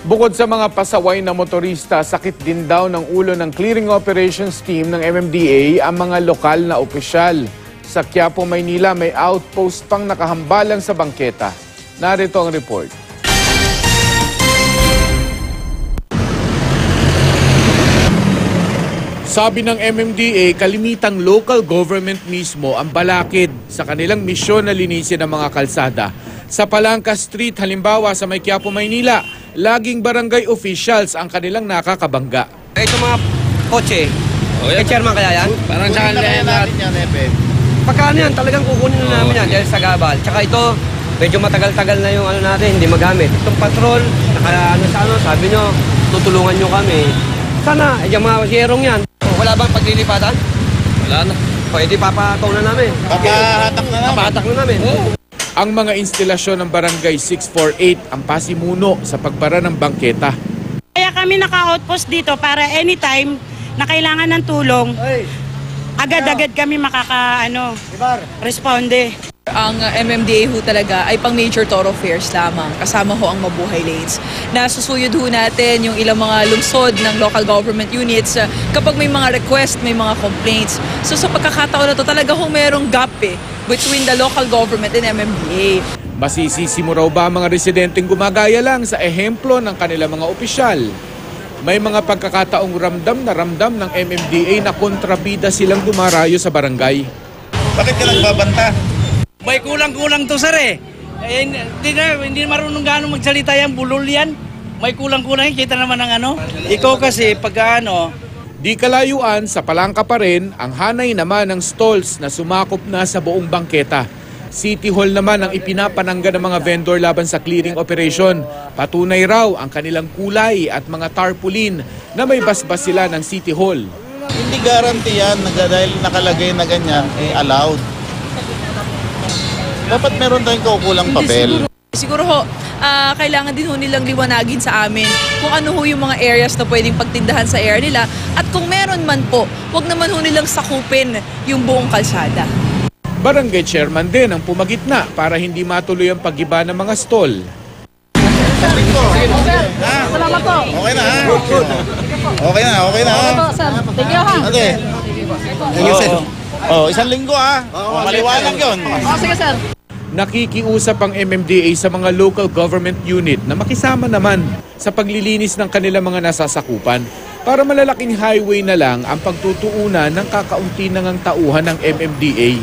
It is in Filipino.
Bukod sa mga pasaway na motorista, sakit din daw ng ulo ng clearing operations team ng MMDA ang mga lokal na opisyal. Sa Quiapo, Maynila, may outpost pang nakahambalan sa bangketa. Narito ang report. Sabi ng MMDA, kalimitang local government mismo ang balakid sa kanilang misyon na linisin ang mga kalsada. Sa Palangka Street, halimbawa sa May Quiapo, Maynila, laging barangay officials ang kanilang nakakabangga. Ito mga kotse, kay chairman kaya yan? Parang sa kanila yan lahat. Pagkano yan, talagang kukunin na namin yan dahil sa gabal. Tsaka ito, medyo matagal-tagal na yung ano natin, hindi magamit. Itong patrol, sabi nyo, tutulungan nyo kami. Sana, yung mga sierong yan. Wala bang paglilipatan? Wala na. Pwede papataw na namin. Papahatak na namin. Ang mga instalasyon ng Barangay 648 ang pasimuno sa pagbara ng bangketa. Kaya kami naka-outpost dito para anytime na kailangan ng tulong, agad-agad kami responde. Ang MMDA ho talaga ay pang major thoroughfares lamang. Kasama ho ang mabuhay lanes. Nasusuyod ho natin yung ilang mga lungsod ng local government units kapag may mga request, may mga complaints. So sa pagkakataon na to talaga ho merong gap between the local government and MMDA. Masisisi mo raw ba ang mga residenteng gumagaya lang sa ehemplo ng kanilang mga opisyal? May mga pagkakataong ramdam ng MMDA na kontrabida silang dumarayo sa barangay. Bakit ka nagbabanta? May kulang-kulang to sir hindi marunong gaano magsalita yan, bulol yan. May kulang-kulang, kita naman ng Ikaw kasi pag Di kalayuan, sa Palangka pa rin, ang hanay naman ng stalls na sumakop na sa buong bangketa. City Hall naman ang ipinapanangga ng mga vendor laban sa clearing operation. Patunay raw ang kanilang kulay at mga tarpaulin na may basbas sila ng City Hall. Hindi guarantee yan dahil nakalagay na ganyan, allowed. Dapat meron tayong kaukulang papel. Siguro ho, kailangan din ho nilang liwanagin sa amin kung ano ho yung mga areas na pwedeng pagtindahan sa area nila. At kung meron man po, wag naman ho nilang sakupin yung buong kalsada. Barangay chairman din ang pumagitna para hindi matuloy ang pag-iba ng mga stall. Salamat po. Okay na ha? Okay na ha? Thank you ha. Thank you sir. Isang linggo ha? Maliwanag yun. Sige sir. Nakikiusap ang MMDA sa mga local government unit na makisama naman sa paglilinis ng kanilang mga nasasakupan para malalaking highway na lang ang pagtutuunan ng kakaunti ng tauhan ng MMDA.